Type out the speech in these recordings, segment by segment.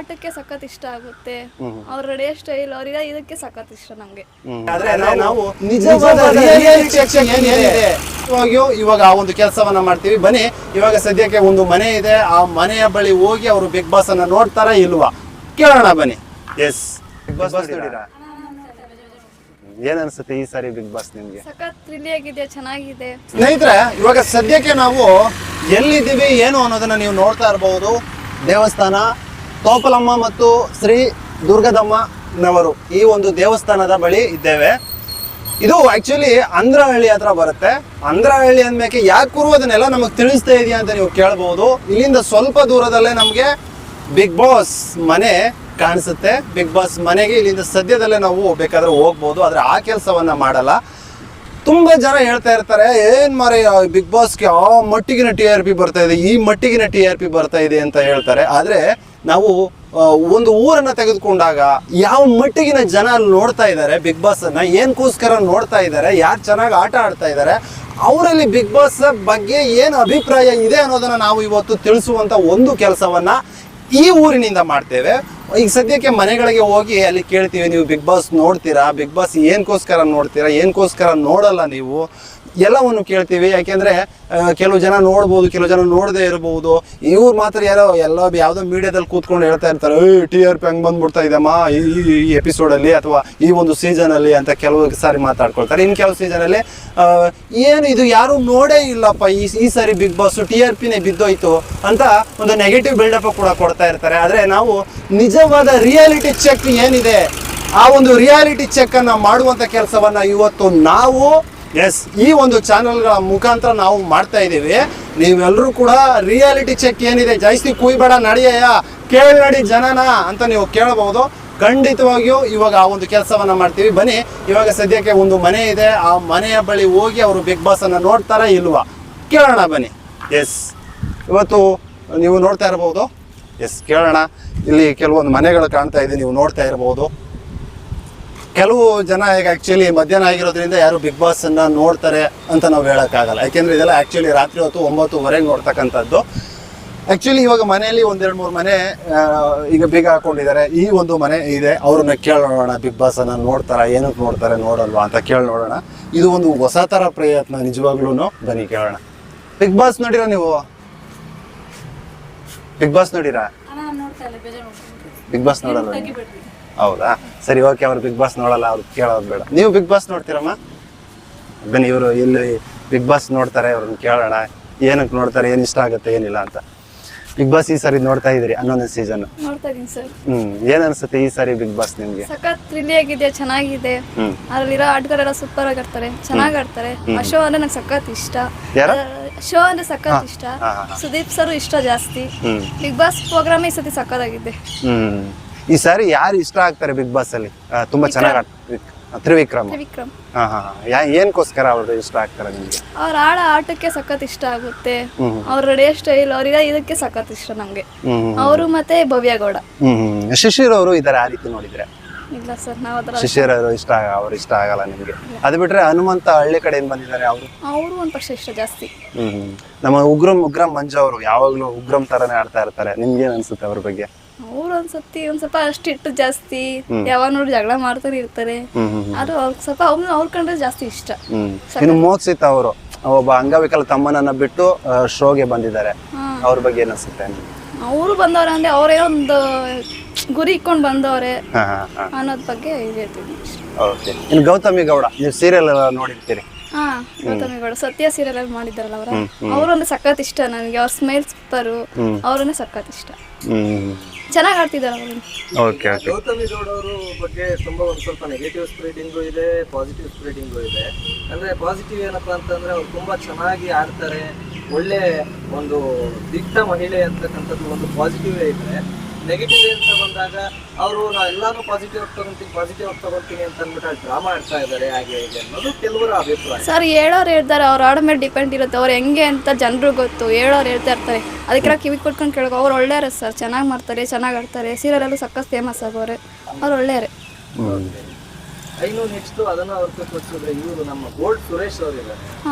ಆಟಕ್ಕೆ ಸಖತ್ ಇಷ್ಟ ಆಗುತ್ತೆ. ಅವ್ರ ರೆಡಿ ಸ್ಟೈಲ್ ಅವ್ರಿಗ ಇದಕ್ಕೆ ಸಖತ್ ಇಷ್ಟ ನಮ್ಗೆ. ಆದ್ರೆ ನಾವು ನಿಜವಾದ ರಿಯಾಲಿಟಿ ಚೆಕ್ ಏನಿದೆ ಇವಾಗ ಆ ಒಂದು ಕೆಲಸವನ್ನ ಮಾಡ್ತೀವಿ. ಬನ್ನಿ, ಇವಾಗ ಸದ್ಯಕ್ಕೆ ಒಂದು ಮನೆ ಇದೆ, ಆ ಮನೆಯ ಬಳಿ ಹೋಗಿ ಅವರು ಬಿಗ್ ಬಾಸ್ ಅನ್ನ ನೋಡ್ತಾರಾ ಇಲ್ವಾ ಕೇಳೋಣ ಬನ್ನಿ. ಎಸ್, ಬಿಗ್ ಬಾಸ್ ನೋಡಿರಾ? ಏನ್ ಅನ್ಸುತ್ತೆ ಈ ಸಾರಿ ಬಿಗ್ ಬಾಸ್ ನಿಮ್ಗೆ? ಸಖತ್ ಥ್ರಿಲ್ಲಿ ಆಗಿದೆ, ಚೆನ್ನಾಗಿದೆ. ಸ್ನೇಹಿತರೆ, ಇವಾಗ ಸದ್ಯಕ್ಕೆ ನಾವು ಎಲ್ಲಿದ್ದೀವಿ ಏನು ಅನ್ನೋದನ್ನ ನೀವು ನೋಡ್ತಾ ಇರಬಹುದು. ದೇವಸ್ಥಾನ ತೋಪಲಮ್ಮ ಮತ್ತು ಶ್ರೀ ದುರ್ಗದಮ್ಮನವರು ಈ ಒಂದು ದೇವಸ್ಥಾನದ ಬಳಿ ಇದ್ದೇವೆ. ಇದು ಆಕ್ಚುಲಿ ಅಂದ್ರಹಳ್ಳಿ ಹತ್ರ ಬರುತ್ತೆ. ಅಂದ್ರಹಳ್ಳಿ ಅಂದ್ಮೇಲೆ ಯಾಕೆ ಕುರು ಅದನ್ನೆಲ್ಲ ನಮಗೆ ತಿಳಿಸ್ತಾ ಇದೆಯಾ ಅಂತ ನೀವು ಕೇಳಬಹುದು. ಇಲ್ಲಿಂದ ಸ್ವಲ್ಪ ದೂರದಲ್ಲೇ ನಮಗೆ ಬಿಗ್ ಬಾಸ್ ಮನೆ ಕಾಣಿಸುತ್ತೆ. ಬಿಗ್ ಬಾಸ್ ಮನೆಗೆ ಇಲ್ಲಿಂದ ಸದ್ಯದಲ್ಲೇ ನಾವು ಬೇಕಾದ್ರೆ ಹೋಗ್ಬೋದು, ಆದ್ರೆ ಆ ಕೆಲಸವನ್ನ ಮಾಡಲ್ಲ. ತುಂಬಾ ಜನ ಹೇಳ್ತಾ ಇರ್ತಾರೆ, ಏನ್ ಮಾರೆ ಬಿಗ್ ಬಾಸ್ಗೆ ಆ ಮಟ್ಟಿಗಿನ TRP ಬರ್ತಾ ಇದೆ, ಈ ಮಟ್ಟಿಗಿನ TRP ಬರ್ತಾ ಇದೆ ಅಂತ ಹೇಳ್ತಾರೆ. ಆದ್ರೆ ನಾವು ಒಂದು ಊರನ್ನ ತೆಗೆದುಕೊಂಡಾಗ ಯಾವ ಮಟ್ಟಿಗಿನ ಜನ ನೋಡ್ತಾ ಇದ್ದಾರೆ ಬಿಗ್ ಬಾಸ್ ಅನ್ನ, ಏನಕ್ಕೋಸ್ಕರ ನೋಡ್ತಾ ಇದ್ದಾರೆ, ಯಾರು ಚೆನ್ನಾಗಿ ಆಟ ಆಡ್ತಾ ಇದ್ದಾರೆ, ಅವರಲ್ಲಿ ಬಿಗ್ ಬಾಸ್ ಬಗ್ಗೆ ಏನು ಅಭಿಪ್ರಾಯ ಇದೆ ಅನ್ನೋದನ್ನ ನಾವು ಇವತ್ತು ತಿಳಿಸುವಂತ ಒಂದು ಕೆಲಸವನ್ನ ಈ ಊರಿನಿಂದ ಮಾಡ್ತೇವೆ. ಈಗ ಸದ್ಯಕ್ಕೆ ಮನೆಗಳಿಗೆ ಹೋಗಿ ಅಲ್ಲಿ ಕೇಳ್ತೀವಿ, ನೀವು ಬಿಗ್ ಬಾಸ್ ನೋಡ್ತೀರಾ, ಬಿಗ್ ಬಾಸ್ ಏನಕ್ಕೋಸ್ಕರ ನೋಡ್ತೀರಾ, ಏನಕ್ಕೋಸ್ಕರ ನೋಡಲ್ಲ ನೀವು, ಎಲ್ಲವನ್ನು ಕೇಳ್ತೀವಿ. ಯಾಕೆಂದ್ರೆ ಕೆಲವು ಜನ ನೋಡ್ಬೋದು, ಕೆಲವು ಜನ ನೋಡದೇ ಇರಬಹುದು. ಇವ್ರು ಮಾತ್ರ ಯಾವುದೋ ಮೀಡಿಯಾದಲ್ಲಿ ಕೂತ್ಕೊಂಡು ಹೇಳ್ತಾ ಇರ್ತಾರೆ, TRP ಹಂಗೆ ಬಂದ್ಬಿಡ್ತಾ ಇದೆಮ್ಮ ಈ ಎಪಿಸೋಡಲ್ಲಿ ಅಥವಾ ಈ ಒಂದು ಸೀಸನಲ್ಲಿ ಅಂತ ಕೆಲವು ಸಾರಿ ಮಾತಾಡ್ಕೊಳ್ತಾರೆ. ಇನ್ನು ಕೆಲವು ಸೀಸನಲ್ಲಿ ಏನು ಇದು ಯಾರು ನೋಡೇ ಇಲ್ಲಪ್ಪ ಈ ಸಾರಿ ಬಿಗ್ ಬಾಸ್ TRPನೇ ಬಿದ್ದೋಯ್ತು ಅಂತ ಒಂದು ನೆಗೆಟಿವ್ ಬಿಲ್ಡಪ್ ಕೂಡ ಕೊಡ್ತಾ ಇರ್ತಾರೆ. ಆದರೆ ನಾವು ನಿಜವಾದ ರಿಯಾಲಿಟಿ ಚೆಕ್ ಏನಿದೆ ಆ ಒಂದು ರಿಯಾಲಿಟಿ ಚೆಕ್ ಅನ್ನ ಮಾಡುವಂತ ಕೆಲಸವನ್ನ ಇವತ್ತು ನಾವು ಈ ಒಂದು ಚಾನೆಲ್ಗಳ ಮುಖಾಂತರ ನಾವು ಮಾಡ್ತಾ ಇದ್ದೀವಿ. ನೀವೆಲ್ಲರೂ ಕೂಡ ರಿಯಾಲಿಟಿ ಚೆಕ್ ಏನಿದೆ, ಜಾಸ್ತಿ ಕುಯ್ಬೇಡ ನಡೆಯ ಕೇಳಿ ನಡಿ ಜನನ ಅಂತ ನೀವು ಕೇಳಬಹುದು. ಖಂಡಿತವಾಗಿಯೂ ಇವಾಗ ಆ ಒಂದು ಕೆಲಸವನ್ನ ಮಾಡ್ತೀವಿ. ಬನ್ನಿ, ಇವಾಗ ಸದ್ಯಕ್ಕೆ ಒಂದು ಮನೆ ಇದೆ, ಆ ಮನೆಯ ಬಳಿ ಹೋಗಿ ಅವರು ಬಿಗ್ ಬಾಸ್ ಅನ್ನ ನೋಡ್ತಾರಾ ಇಲ್ವಾ ಕೇಳೋಣ ಬನ್ನಿ. ಎಸ್, ಇವತ್ತು ನೀವು ನೋಡ್ತಾ ಇರಬಹುದು. ಎಸ್, ಕೇಳೋಣ. ಇಲ್ಲಿ ಕೆಲವೊಂದು ಮನೆಗಳು ಕಾಣ್ತಾ ಇದೆ, ನೀವು ನೋಡ್ತಾ ಇರಬಹುದು. ಕೆಲವು ಜನ ಈಗ ಆಕ್ಚುಲಿ ಮಧ್ಯಾಹ್ನ ಆಗಿರೋದ್ರಿಂದ ಯಾರು ಬಿಗ್ ಬಾಸ್ ಅನ್ನ ನೋಡ್ತಾರೆ ಅಂತ ನಾವು ಹೇಳಕ್ಕಾಗಲ್ಲ. ಯಾಕೆಂದ್ರೆ ಇದೆಲ್ಲ ಆಕ್ಚುಲಿ ರಾತ್ರಿ ಹೊತ್ತು 9:30 ನೋಡ್ತಕ್ಕಂಥದ್ದು. ಆಕ್ಚುಲಿ ಇವಾಗ ಮನೆಯಲ್ಲಿ 1-2-3 ಮನೆ ಈಗ ಬೀಗ ಹಾಕೊಂಡಿದ್ದಾರೆ. ಈ ಒಂದು ಮನೆ ಇದೆ, ಅವ್ರನ್ನ ಕೇಳೋಣ ಬಿಗ್ ಬಾಸ್ ಅನ್ನ ನೋಡ್ತಾರ, ಏನಕ್ಕೆ ನೋಡ್ತಾರೆ ನೋಡಲ್ವಾ ಅಂತ ಕೇಳಿ ನೋಡೋಣ. ಇದು ಒಂದು ಹೊಸ ತರ ಪ್ರಯತ್ನ ನಿಜವಾಗ್ಲೂ. ಬನ್ನಿ ಕೇಳೋಣ. ಬಿಗ್ ಬಾಸ್ ನೋಡಿರಾ ನೀವು? ಬಿಗ್ ಬಾಸ್ ನೋಡಿರಾ? ಬಿಗ್ ಬಾಸ್ ನೋಡಲ್ಲ? ಹೌದಾ, ಸರಿ, ಓಕೆ. ಅವ್ರು ಬಿಗ್ ಬಾಸ್ ನೋಡಲ್ಲ, ಅವ್ರು ಕೇಳೋದು ಬೇಡ. ನೀವು ಬಿಗ್ ಬಾಸ್ ನೋಡ್ತೀರಮ್ಮ? ಬನ್ನಿ, ಇವರು ಇಲ್ಲಿ ಬಿಗ್ ಬಾಸ್ ನೋಡ್ತಾರೆ, ಅವ್ರನ್ನ ಕೇಳೋಣ ಏನಕ್ಕೆ ನೋಡ್ತಾರೆ, ಏನ್ ಇಷ್ಟ ಆಗುತ್ತೆ ಏನಿಲ್ಲ ಅಂತ. ಬಿಗ್ ಬಾಸ್ ಈ ಸಾರಿ ನೋಡ್ತಾ ಇದೀರಿ 11ನೇ ಸೀಸನ್? ನೋಡ್ತಾ ಇದೀನಿ ಸರ್. ಏನ್ ಅನ್ಸುತ್ತೆ ಈ ಸಾರಿ ಬಿಗ್ ಬಾಸ್ ನಿಮ್ಗೆ? ಸಖತ್ ಥ್ರಿಲ್ಲಿ ಆಗಿದೆ, ಚೆನ್ನಾಗಿದೆ. ಅದ್ರಲ್ಲಿರೋ ಆಟಗಾರೆಲ್ಲ ಸೂಪರ್ ಆಗಿ ಆಡ್ತಾರೆ, ಚೆನ್ನಾಗಿ ಆಡ್ತಾರೆ. ಆ ಶೋ ಅಂದ್ರೆ ನಂಗೆ ಸಖತ್ ಇಷ್ಟ. ಶೋ ಅಂದ್ರೆ ಸಖತ್ ಇಷ್ಟ. ಸುದೀಪ್ ಸರ್ ಇಷ್ಟ ಜಾಸ್ತಿ. ಬಿಗ್ ಬಾಸ್ ಪ್ರೋಗ್ರಾಮ್ ಈ ಸತಿ ಸಖತ್ತಾಗಿದೆ. ಈ ಸಾರಿ ಯಾರು ಇಷ್ಟ ಆಗ್ತಾರೆ ಬಿಗ್ ಬಾಸ್ ಅಲ್ಲಿ? ತುಂಬಾ ಚೆನ್ನಾಗಿ ತ್ರಿವಿಕ್ರಮ್. ಏನ್ಕೋಸ್ಕರ ಅವ್ರದ್ದು ಇಷ್ಟ ಆಗ್ತಾರೆ ನಿಮ್ಗೆ? ಅವ್ರ ಆಟಕ್ಕೆ ಸಖತ್ ಇಷ್ಟ ಆಗುತ್ತೆ. ಅವ್ರ ರೆಡಿ ಸ್ಟೈಲ್ ಅವ್ರಿಗ ಇದಕ್ಕೆ ಸಖತ್ ಇಷ್ಟ ನಮ್ಗೆ. ಅವರು ಮತ್ತೆ ಭವ್ಯ ಗೌಡ. ಶಿಶಿರ್ ಅವರು ಇದಾರೆ ಆ ರೀತಿ ನೋಡಿದ್ರೆ? ಇಲ್ಲ ಸರ್, ನಾವು ಶಿಶಿರ್ ಅವರು ಅವ್ರು ಇಷ್ಟ ಆಗಲ್ಲ ನಿಮ್ಗೆ? ಅದು ಬಿಟ್ರೆ ಹನುಮಂತ ಹಳ್ಳಿ ಕಡೆ ಏನ್ ಬಂದಿದ್ದಾರೆ ಅವರು ಒಂದ್ ಪಕ್ಷ ಇಷ್ಟ ಜಾಸ್ತಿ. ನಮ್ಮ ಉಗ್ರಂ ಮಂಜು ಅವರು ಯಾವಾಗ್ಲೂ ಉಗ್ರಂ ತರನೇ ಆಡ್ತಾ ಇರ್ತಾರೆ. ನಿಮ್ಗೆ ಏನ್ ಅನ್ಸುತ್ತೆ ಅವ್ರ ಬಗ್ಗೆ? ಅವ್ರು ಒಂದ್ ಸ್ವಲ್ಪ ಅಷ್ಟಿಟ್ಟು ಜಾಸ್ತಿ, ಯಾವಾಗ ನೋಡಿ ಜಗಳ ಮಾಡ್ತಾನೆ ಇರ್ತಾರೆ. ಅದು ಅವ್ರಿಗೆ ಸ್ವಲ್ಪ ಅವ್ರ ಕಂಡ್ರೆ ಜಾಸ್ತಿ ಇಷ್ಟ. ಇನ್ನು ಮೋಕ್ಷಿತ್ ಅವರು ಒಬ್ಬ ಅಂಗವಿಕಲ ತಮ್ಮನನ್ನ ಬಿಟ್ಟು ಶೋಗೆ ಬಂದಿದ್ದಾರೆ, ಅವ್ರ ಬಗ್ಗೆ ಏನ್ ಅನ್ಸುತ್ತೆ? ಅವರು ಬಂದವ್ರೆ ಅಂದ್ರೆ ಅವರೇ ಒಂದು ಗುರಿ ಇಟ್ಕೊಂಡ್ ಬಂದವ್ರೆ ಅನ್ನೋದ್ ಬಗ್ಗೆ ಹೇಳ್ತೀನಿ. ಓಕೆ. ಇನ್ನು ಗೌತಮಿ ಗೌಡ, ನೀವು ಸೀರಿಯಲ್ ನೋಡಿರ್ತೀರಿ? ಗೌತಮಿ ಗೌಡ ಸತ್ಯ ಸೀರಿಯಲ್ ಅಲ್ಲಿ ಮಾಡಿದಾರಲ್ಲ ಅವ್ರನ್ನ ಸಖತ್ ಇಷ್ಟ ನನಗೆ. ಅವ್ರ ಸ್ಮೈಲ್ ಸೂಪರ್, ಅವ್ರನ್ನ ಸಖತ್ ಇಷ್ಟ. ಚೆನ್ನಾಗಿ ಆಡ್ತಿದ್ದಾರೆ ಅವರು. ಓಕೆ. ಗೌತಮಿ ಗೌಡ ಅವರು ಬಗ್ಗೆ ತುಂಬಾ ಒಂದು ಸ್ವಲ್ಪ ನೆಗೆಟಿವ್ ಸ್ಪ್ರೆಡಿಂಗು ಇದೆ, ಪಾಸಿಟಿವ್ ಸ್ಪ್ರೆಡಿಂಗು ಇದೆ. ಅಂದ್ರೆ ಪಾಸಿಟಿವ್ ಏನಪ್ಪಾ ಅಂತಂದ್ರೆ ಅವ್ರು ತುಂಬಾ ಚೆನ್ನಾಗಿ ಆಡ್ತಾರೆ, ಒಳ್ಳೆ ಒಂದು ದಿಟ್ಟ ಮಹಿಳೆ ಅಂತಕ್ಕಂಥದ್ದು ಒಂದು ಪಾಸಿಟಿವ್ ಇದೆ. ನೆಗೆಟಿವ್ ಅಂತ ಬಂದಾಗ ಅವರು ಎಲ್ಲಾನು ಪಾಸಿಟಿವ್ ಆಗಿ ತಗೊಂತೀನಿ ಅಂತ ಅಂದ್ಬಿಟ್ಟು ಡ್ರಾಮಾ ಆಡ್ತಾ ಇದ್ದಾರೆ, ಹಾಗೆ ಹೀಗೆ ಅನ್ನೋದು ಕೆಲವರ ಅಭಿಪ್ರಾಯ. ಸರ್, ಹೇಳೋರು ಹೇಳ್ತಾರೆ, ಅವ್ರ ಆಡೋ ಮೇಲೆ ಡಿಪೆಂಡ್ ಇರುತ್ತೆ. ಅವ್ರು ಹೆಂಗೆ ಅಂತ ಜನರು ಗೊತ್ತು. ಹೇಳೋರು ಹೇಳ್ತಾ ಇರ್ತಾರೆ, ಅದಕ್ಕೆಲ್ಲ ಕಿವಿ ಕೊಟ್ಕೊಂಡು ಕೇಳೋ. ಅವ್ರು ಒಳ್ಳೆಯವ್ರೆ ಸರ್, ಚೆನ್ನಾಗಿ ಮಾಡ್ತಾರೆ, ಚೆನ್ನಾಗಿ ಆಡ್ತಾರೆ. ಸೀರಿಯಲಲ್ಲೂ ಸಖತ್ ಫೇಮಸ್ ಆಗೋರೆ. ಅವ್ರು ಒಳ್ಳೆಯವ್ರೆ. ಇನ್ನು ನೆಕ್ಸ್ಟ್ ಅದನ್ನ ಹೊರತುಪಡಿಸಿದ್ರೆ ಇವರು ನಮ್ಮ ಗೋಲ್ಡ್ ಸುರೇಶ್ ಅವರಿದ್ದಾರೆ.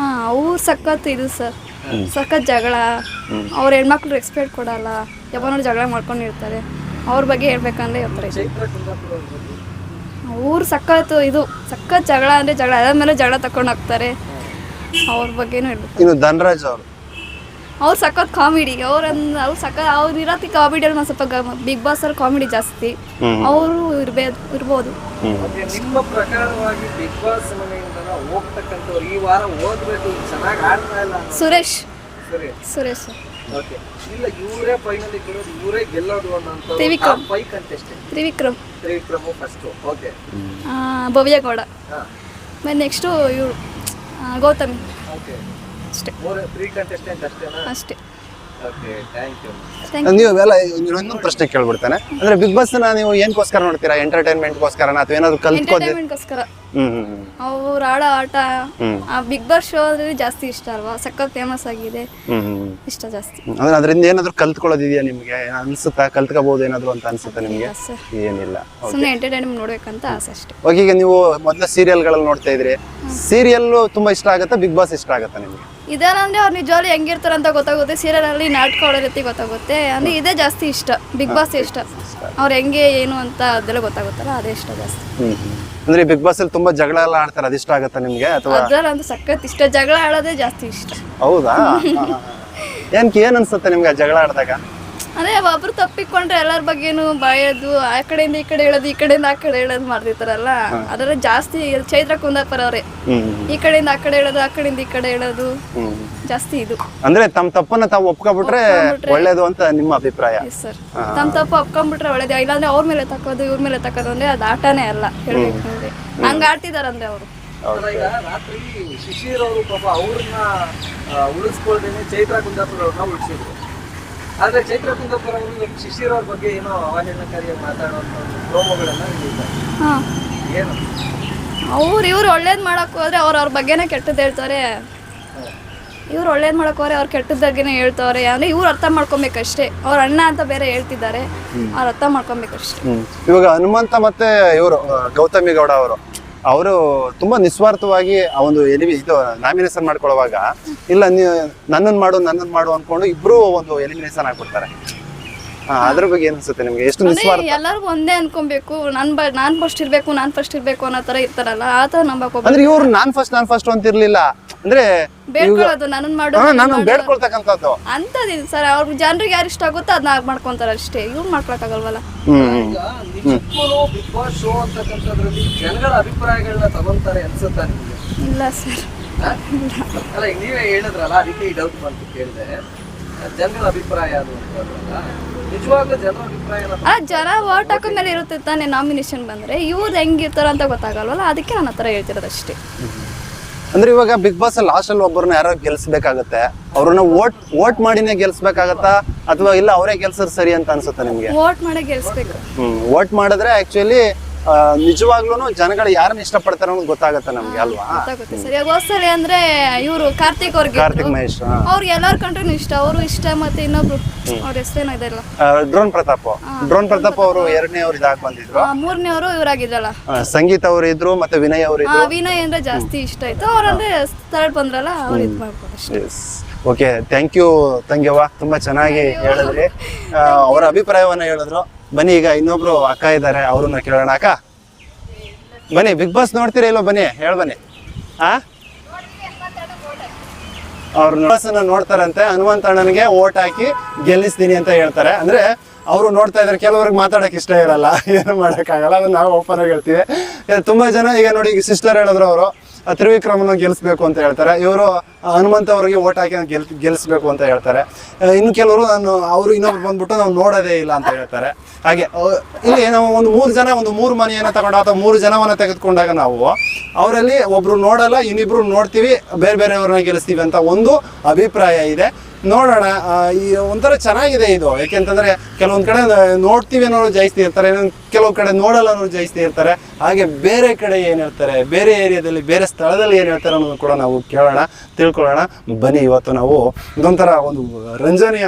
ಅವ್ರು ಸಖತ್ ಇದು ಸರ್, ಸಖತ್ ಜಗಳ. ಅವ್ರ ಹೆಣ್ಮಕ್ಳು ರೆಸ್ಪೆಕ್ಟ್ ಕೊಡಲ್ಲ, ಯಾವಾಗ ನೋಡಿ ಜಗಳ ಮಾಡ್ಕೊಂಡಿರ್ತಾರೆ. ಅವ್ರ ಬಗ್ಗೆ ಹೇಳ್ಬೇಕಂದ್ರೆ ಈ ಥರ ಇದೆ. ಚೈತ್ರ ಕುಂದಾಪುರ ಅವ್ರ ಬಗ್ಗೆ ಅವ್ರು ಸಖತ್ ಜಗಳ ಅಂದರೆ ಜಗಳ ಅದಾದ್ಮೇಲೆ ಜಗಳ ತಗೊಂಡು ಹೋಗ್ತಾರೆ. ಅವ್ರ ಬಗ್ಗೆನೂ ಹೇಳ್ಬೇಕು. ಇನ್ನು ಧನರಾಜ್ ಅವರು ಅವ್ರು ಸಖತ್ ಕಾಮಿಡಿ, ಅವ್ರು ಇರತ್ತಿ ಕಾಮಿಡಿಯಲ್ಲಿ ನಾನು ಸ್ವಲ್ಪ ಬಿಗ್ ಬಾಸ್ ಅಲ್ಲಿ ಕಾಮಿಡಿ ಜಾಸ್ತಿ. ಅವರು ಇರ್ಬೋದು. ಓಕೆ, ನಿಮ್ಮ ಪ್ರಕಾರವಾಗಿ ಬಿಗ್ ಬಾಸ್ ಮನೆಯಿಂದ ಹೋಗ್ತಕ್ಕಂಥವ್ರು ಈ ವಾರ ಓದ್ಬೇಕು, ಚೆನ್ನಾಗಿ ಆಡ್ತಾ ಇಲ್ಲ ಅನ್ನೋ- ಸುರೇಶ್ ಸುರೇಶ್ ಓಕೆ, ಇಲ್ಲ ಇವರೇ ಫೈನಲ್ ಇರೋದು, ಇವರೇ ಗೆಲ್ಲೋದು ಅನ್ನೋ Trivikram. 5 contestant. Trivikram first. Okay, Bhavya Gowda, ಹಾ, ಮತ್ತೆ ನೆಕ್ಸ್ಟು ಇವರು ಗೌತಮಿ. ಓಕೆ, ಅಷ್ಟೇ 3 ಕಂಟೆಸ್ಟೆಂಟ್ ಅಷ್ಟೇನಾ? ಅಷ್ಟೇ. Okay, thank you. ನೀವು ಎಲ್ಲ ಇನ್ನೊಂದು ಪ್ರಶ್ನೆ ಕೇಳ್ಬಿಡ್ತಾನೆ. ಅಂದ್ರೆ ಬಿಗ್ ಬಾಸ್ ನೀವು ಏನ್ಕೋಸ್ಕರ ನೋಡ್ತೀರಾ? ಎಂಟರ್ಟೈನ್ಮೆಂಟ್ಗೋಸ್ಕರ ಅಥವಾ ಏನಾದ್ರು ಕಲ್ತ್ಕೋದು? ಎಂಟರ್ಟೈನ್ಮೆಂಟ್ಗೋಸ್ಕರ. ಅವ್ರು ಆಡೋ ಆಟ, ಆ ಬಿಗ್ ಬಾಸ್ ಶೋ ಅಂದ್ರೆ ಜಾಸ್ತಿ ಇಷ್ಟ ಅಲ್ವಾ, ಸಖತ್ ಫೇಮಸ್ ಆಗಿದೆ, ಇಷ್ಟ ಜಾಸ್ತಿ. ಅಂದ್ರೆ ಅದರಿಂದ ಏನಾದ್ರು ಕಲ್ತ್ಕೊಳ್ಳೋದಿದೆಯಾ ನಿಮ್ಗೆ? ಅನ್ಸುತ್ತಾ ಕಲ್ತ್ಕೋಬಹುದು ಏನಾದ್ರು ಅಂತ ಅನ್ಸುತ್ತಾ ನಿಮ್ಗೆ? ಏನಿಲ್ಲ, ಸುಮ್ಮನೆ ಎಂಟರ್ಟೈನ್ಮೆಂಟ್ ನೋಡ್ಬೇಕಂತ ಆಸೆ ಅಷ್ಟೇ. ಓಕೆ, ಈಗ ನೀವು ಮೊದಲ ಸೀರಿಯಲ್ಗಳಲ್ಲಿ ನೋಡ್ತಾ ಇದ್ರಿ, ಸೀರಿಯಲ್ ತುಂಬಾ ಇಷ್ಟ ಆಗುತ್ತಾ, ಬಿಗ್ ಬಾಸ್ ಇಷ್ಟ ಆಗುತ್ತಾ ನಿಮ್ಗೆ? ಇದೆಲ್ಲ ಅಂದ್ರೆ ಅವ್ರು ನಿಜವಾಗ್ಲೂ ಹೆಂಗಿರ್ತಾರೆ ಅಂತ ಗೊತ್ತಾಗುತ್ತೆ, ಸೀರಿಯಲ್ ಅಲ್ಲಿ ನಾಟಕ ಆಡೋ ರೀತಿ ಗೊತ್ತಾಗುತ್ತೆ. ಅಂದ್ರೆ ಇದೇ ಜಾಸ್ತಿ ಇಷ್ಟ, ಬಿಗ್ ಬಾಸ್ ಇಷ್ಟ. ಅವ್ರು ಹೆಂಗೆ ಏನು ಅಂತ ಅದೆಲ್ಲ ಗೊತ್ತಾಗುತ್ತಲ್ಲ, ಅದೇ ಇಷ್ಟ ಜಾಸ್ತಿ. ಅಂದ್ರೆ ಬಿಗ್ ಬಾಸ್ ಅಲ್ಲಿ ತುಂಬಾ ಜಗಳ ಎಲ್ಲ ಆಡ್ತಾರೆ, ಅದಿಷ್ಟ ಆಗುತ್ತಾ ನಿಮ್ಗೆ? ಅಥವಾ ಅದ್ರಲ್ಲಿ ಸಖತ್ ಇಷ್ಟ, ಜಗಳ ಆಡೋದೇ ಜಾಸ್ತಿ ಇಷ್ಟ. ಹೌದಾ? ಏನ್ ಅನ್ಸುತ್ತೆ ನಿಮ್ಗೆ ಜಗಳ ಆಡಿದಾಗ? ಅಂದ್ರೆ ಒಬ್ರು ತಪ್ಪಿಕೊಂಡ್ರೆ ಎಲ್ಲರ ಬಗ್ಗೆನು ಬಾಯೋದು, ಆ ಕಡೆಯಿಂದ ಈ ಕಡೆ ಹೇಳೋದು, ಈ ಕಡೆಯಿಂದ ಆ ಕಡೆ ಹೇಳೋದು ಮಾಡ್ತಿರ್ತಾರಲ್ಲ, ಅದರ ಜಾಸ್ತಿ ಚೈತ್ರ ಕುಂದಾಪುರ ಅವರೇ. ಈ ಕಡೆಯಿಂದ ಆ ಕಡೆ ಹೇಳೋದು, ಆ ಕಡೆಯಿಂದ ಈ ಕಡೆ ಹೇಳೋದು ಜಾಸ್ತಿ ಇದು. ಅಂದ್ರೆ ತಮ್ಮ ತಪ್ಪನ್ನ ತಾವು ಒಪ್ಕೊಂಡ್ಬಿಟ್ರೆ ಒಳ್ಳೇದು ಅಂತ ನಿಮ್ಮ ಅಭಿಪ್ರಾಯ? ಸರ್, ತಮ್ಮ ತಪ್ಪು ಒಪ್ಕೊಂಡ್ಬಿಟ್ರೆ ಒಳ್ಳೇದು. ಇಲ್ಲಾಂದ್ರೆ ಅವ್ರ ಮೇಲೆ ತಕ್ಕೋದು, ಇವ್ರ ಮೇಲೆ ತಕ್ಕೋದು ಅಂದ್ರೆ ಅದು ಆಟನೇ ಅಲ್ಲ, ಹೇಳ್ಬೇಕಂದ್ರೆ ಹಂಗ ಆಡ್ತಿದಾರಂದ್ರೆ ಅವರು. ಈಗ ರಾತ್ರಿ ಶಿಶಿರ್ ಅವರು ಪಾಪ ಅವ್ರನ್ನ ಉಳಿಸ್ಕೊಳ್ದೇನೆ ಚೈತ್ರ ಕುಂದಾಪುರ ಅವ್ರನ್ನ ಉಳಿಸಿದ್ರು. ಆದ್ರೆ ಚೈತ್ರ ಕುಂದಾಪುರ ಅವರು ಶಿಶಿರ್ ಅವ್ರ ಬಗ್ಗೆ ಏನೋ ಅವಹೇಳನಕಾರಿಯಾಗಿ ಮಾತಾಡುವಂತ ಪ್ರೋಮೋಗಳೆಲ್ಲ ಏನು ಇವ್ರು ಒಳ್ಳೇದ್ ಮಾಡಕ್ ಹೋದ್ರೆ ಅವ್ರ ಬಗ್ಗೆನೇ ಕೆಟ್ಟದ್ದು ಹೇಳ್ತಾರೆ, ಇವ್ರು ಒಳ್ಳೇದ್ ಮಾಡಕ್ ಹೋದ್ರೆ ಅವ್ರು ಕೆಟ್ಟದ ಬಗ್ಗೆನೇ ಹೇಳ್ತವ್ರೆ. ಅಂದ್ರೆ ಇವ್ರು ಅರ್ಥ ಮಾಡ್ಕೊಬೇಕಷ್ಟೇ, ಅವ್ರ ಅಣ್ಣ ಅಂತ ಬೇರೆ ಹೇಳ್ತಿದ್ದಾರೆ, ಅವ್ರು ಅರ್ಥ ಮಾಡ್ಕೊಬೇಕಷ್ಟೇ. ಇವಾಗ ಹನುಮಂತ ಮತ್ತೆ ಇವರು ಗೌತಮಿ ಗೌಡ ಅವರು ತುಂಬಾ ನಿಸ್ವಾರ್ಥವಾಗಿ ಆ ಒಂದು ಇದು ನಾಮಿನೇಷನ್ ಮಾಡ್ಕೊಳ್ಳುವಾಗ, ಇಲ್ಲ ನೀವು ನನ್ನನ್ನು ಮಾಡು ಅನ್ಕೊಂಡು ಇಬ್ರು ಒಂದು ಎಲಿಮಿನೇಷನ್ ಆಗ್ಬಿಡ್ತಾರೆ. ಅದ್ರ ಬಗ್ಗೆ ಏನ್ ಅನ್ಸುತ್ತೆ ನಿಮ್ಗೆ? ಎಷ್ಟು ನಿಸ್ವಾರ್ಥ? ಎಲ್ಲರಿಗೂ ಒಂದೇ ಅನ್ಕೊಬೇಕು, ನಾನ್ ಫಸ್ಟ್ ಇರ್ಬೇಕು ಅನ್ನೋ ತರ ಇರ್ತಾರಲ್ಲ, ಆ ತರ ನಂಬಕ್ ಹೋಗ್ಬೇಕು. ಅಂದ್ರೆ ಇವ್ರು ನಾನ್ ಫಸ್ಟ್ ಅಂತ ಇರ್ಲಿಲ್ಲ, ಅಂದ್ರೆ ಬೇಡ್ಕೊಳ್ಳೋದು, ನಾನು ನಾನು ಬೇಡ್ಕೊಳ್ತಕ್ಕಂಥದ್ದು ಅಂತದಿಲ್ಲ ಸರ್. ಅವ್ರ ಜನರಿಗೆ ಯಾರು ಇಷ್ಟ ಆಗುತ್ತೋ ಅದನ್ನ ಮಾಡ್ಕೊಂತಾರ ಅಷ್ಟೇ, ಇವ್ರು ಮಾಡ್ಕೊಳಕ್ಕಾಗಲ್ವಲ್ಲ. ಈಗ ನಿಜಕ್ಕೂ ಬಿಗ್ ಬಾಸ್ ಶೋ ಅಂತಕ್ಕಂಥದ್ರಲ್ಲಿ ಜನಗಳ ಅಭಿಪ್ರಾಯಗಳನ್ನ ತಗೊಂತಾರೆ ಅನ್ಸುತ್ತಾ ನಿಮ್ಗೆ? ಇಲ್ಲ ಸರ್. ಅಲ್ಲ, ಈಗ ನೀವೇ ಹೇಳಿದ್ರಲ್ಲ, ಅದಕ್ಕೆ ಈ ಡೌಟ್ ಬಂತು ಕೇಳಿದೆ. ಜನಗಳ ಅಭಿಪ್ರಾಯ ಅದು ಅಂತಂದ್ರಲ್ಲ, ನಿಜವಾಗ್ಲೂ ಜನರ ಅಭಿಪ್ರಾಯ ಜನ ವೋಟ್ ಹಾಕೋ ಮೇಲೆ ಇರುತ್ತೆ ತಾನೇ. ನಾಮಿನೇಷನ್ ಬಂದ್ರೆ ಇವ್ರು ಹೆಂಗಿರ್ತಾರ ಅಂತ ಗೊತ್ತಾಗಲ್ವಲ್ಲ, ಅದಕ್ಕೆ ನಾನು ಹತ್ರ ಹೇಳ್ತಿರೋದು ಅಷ್ಟೇ. ಅಂದ್ರೆ ಇವಾಗ ಬಿಗ್ ಬಾಸ್ ಲಾಸ್ಟ್ ಅಲ್ಲಿ ಒಬ್ಬರನ್ನ ಯಾರೋ ಗೆಲ್ಸ್ಬೇಕಾಗತ್ತೆ, ಅವ್ರನ್ನ ವೋಟ್ ಮಾಡಿನೇ ಗೆಲ್ಸ್ಬೇಕಾಗತ್ತಾ ಅಥವಾ ಇಲ್ಲ ಅವರೇ ಗೆಲ್ಸೋದು ಸರಿ ಅಂತ ಅನ್ಸುತ್ತೆ ನಿಮ್ಗೆ? ವೋಟ್ ಮಾಡಿ ಗೆಲ್ಸ್ಬೇಕು. ವೋಟ್ ಮಾಡಿದ್ರೆ ಆಕ್ಚುಲಿ ನಿಜವಾಗ್ಲೂ ಜನಗಳು ಯಾರನ್ನ ಇಷ್ಟಪಡ್ತಾರೆ ಅನ್ನೋದು ಗೊತ್ತಾಗತ್ತೆ ನಮ್ಗೆ, ಅಲ್ವಾ? ಗೊತ್ತಾಗುತ್ತೆ ಸರಿ. ಹೋದ್ಸಲಿ ಅಂದ್ರೆ ಇವರು ಕಾರ್ತಿಕ್ ಮಹೇಶ್ ಅವ್ರಿಗೆ ಎಲ್ಲಾರ ಕಂಡ್ರೂ ಇಷ್ಟ, ಅವರು ಇಷ್ಟ. ಮತ್ತೆ ಇನ್ನೊಬ್ರು ಅವ್ರ ಹೆಸರೇನೋ ಇದೆಲ್ಲ, ಡ್ರೋನ್ ಪ್ರತಾಪ್ ಅವರು ಎರಡನೇ ಅವ್ರು ಇದಾಗ ಬಂದಿದ್ರು. ಮೂರನೇವರು ಇವರಾಗಿದ್ರಲ್ಲ, ಸಂಗೀತ ಅವರು ಇದ್ರು, ಮತ್ತೆ ವಿನಯ್ ಅವರು ಇದ್ರು. ವಿನಯ್ ಅಂದ್ರೆ ಜಾಸ್ತಿ ಇಷ್ಟ ಆಯ್ತು, ಅವ್ರಂದ್ರೆ ಥರ್ಡ್ ಬಂದ್ರಲ್ಲ, ಅವ್ರು ಇದು ಮಾಡ್ಬೋದು ಅಷ್ಟೇ. ಓಕೆ, ಥ್ಯಾಂಕ್ ಯು ತಂಗ್ಯವ್ವ, ತುಂಬಾ ಚೆನ್ನಾಗಿ ಹೇಳಿದ್ರಿ, ಅವರ ಅಭಿಪ್ರಾಯವನ್ನ ಹೇಳಿದ್ರು. ಬನ್ನಿ, ಈಗ ಇನ್ನೊಬ್ರು ಅಕ್ಕ ಇದ್ದಾರೆ, ಅವ್ರನ್ನ ಕೇಳೋಣ. ಅಕ್ಕ ಬನ್ನಿ, ಬಿಗ್ ಬಾಸ್ ನೋಡ್ತೀರಾ ಇಲ್ಲೋ? ಬನ್ನಿ, ಬನ್ನಿ. ಅವ್ರು ನೋಡ್ತಾರಂತೆ, ಹನುಮಂತ ಅಣ್ಣನಿಗೆ ಓಟ್ ಹಾಕಿ ಗೆಲ್ಲಿಸ್ತೀನಿ ಅಂತ ಹೇಳ್ತಾರೆ. ಅಂದ್ರೆ ಅವರು ನೋಡ್ತಾ ಇದಾರೆ, ಕೆಲವ್ರಿಗೆ ಮಾತಾಡಕ್ ಇಷ್ಟ ಇರಲ್ಲ, ಏನು ಮಾಡಕ್ಕಾಗಲ್ಲ, ಅದನ್ನ ನಾವು ಓಪನ್ ಆಗಿ ಹೇಳ್ತೀವಿ. ತುಂಬಾ ಜನ ಈಗ ನೋಡಿ, ಈಗ ಸಿಸ್ಟರ್ ಹೇಳಿದ್ರು, ಅವರು ತ್ರಿವಿಕ್ರಮನ ಗೆಲ್ಲಿಸ್ಬೇಕು ಅಂತ ಹೇಳ್ತಾರೆ, ಇವರು ಹನುಮಂತ ಅವರಿಗೆ ಓಟ್ ಹಾಕಿ ಗೆಲ್ಲಿಸ್ಬೇಕು ಅಂತ ಹೇಳ್ತಾರೆ. ಇನ್ನು ಕೆಲವರು ಅವರು ಇನ್ನೊಬ್ರು ಬಂದ್ಬಿಟ್ಟು ನಾವು ನೋಡೋದೇ ಇಲ್ಲ ಅಂತ ಹೇಳ್ತಾರೆ. ಹಾಗೆ ಇಲ್ಲಿ ನಾವು ಒಂದು 3 ಜನ, ಒಂದು 3 ಮನೆಯನ್ನ ತಗೊಂಡು ಅಥವಾ 3 ಜನವನ್ನ ತೆಗೆದುಕೊಂಡಾಗ ನಾವು ಅವರಲ್ಲಿ ಒಬ್ರು ನೋಡಲ್ಲ, ಇನ್ನಿಬ್ರು ನೋಡ್ತೀವಿ, ಬೇರೆಯವ್ರನ್ನ ಗೆಲ್ಲಿಸ್ತೀವಿ ಅಂತ ಒಂದು ಅಭಿಪ್ರಾಯ ಇದೆ. ನೋಡೋಣ, ಈ ಒಂಥರ ಚೆನ್ನಾಗಿದೆ ಇದು. ಯಾಕೆಂತಂದ್ರೆ ಕೆಲವೊಂದ್ ಕಡೆ ನೋಡ್ತೀವಿ ಅನ್ನೋರು ಜಾಸ್ತಿ ಇರ್ತಾರೆ, ಕೆಲವೊಂದ್ ಕಡೆ ನೋಡಲ್ಲ ಅನ್ನೋರು ಜಾಸ್ತಿ ಇರ್ತಾರೆ. ಹಾಗೆ ಬೇರೆ ಕಡೆ ಏನ್ ಹೇಳ್ತಾರೆ, ಬೇರೆ ಏರಿಯಾದಲ್ಲಿ, ಬೇರೆ ಸ್ಥಳದಲ್ಲಿ ಏನ್ ಹೇಳ್ತಾರೆ ಅನ್ನೋದು ಕೂಡ ನಾವು ಕೇಳೋಣ, ತಿಳ್ಕೊಳ್ಳೋಣ. ಬನ್ನಿ, ಇವತ್ತು ನಾವು ಇದೊಂಥರ ಒಂದು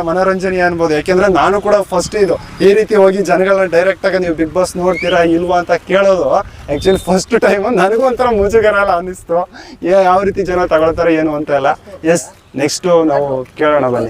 ಮನೋರಂಜನೀಯ ಅನ್ಬೋದು. ಯಾಕೆಂದ್ರೆ ನಾನು ಕೂಡ ಫಸ್ಟ್ ಇದು ಈ ರೀತಿ ಹೋಗಿ ಜನಗಳನ್ನ ಡೈರೆಕ್ಟ್ ಆಗಿ ನೀವು ಬಿಗ್ ಬಾಸ್ ನೋಡ್ತೀರಾ ಇಲ್ವಾ ಅಂತ ಕೇಳೋದು ಆಕ್ಚುಲಿ ಫಸ್ಟ್ ಟೈಮ್. ನನಗೂ ಒಂಥರ ಮುಜುಗರ ಅನ್ನಿಸ್ತು, ಯಾವ ರೀತಿ ಜನ ತಗೊಳ್ತಾರೆ ಏನು ಅಂತ ಎಲ್ಲ. ಎಸ್, ನೆಕ್ಸ್ಟ್ ನಾವು ಕೇಳೋಣ, ಬನ್ನಿ.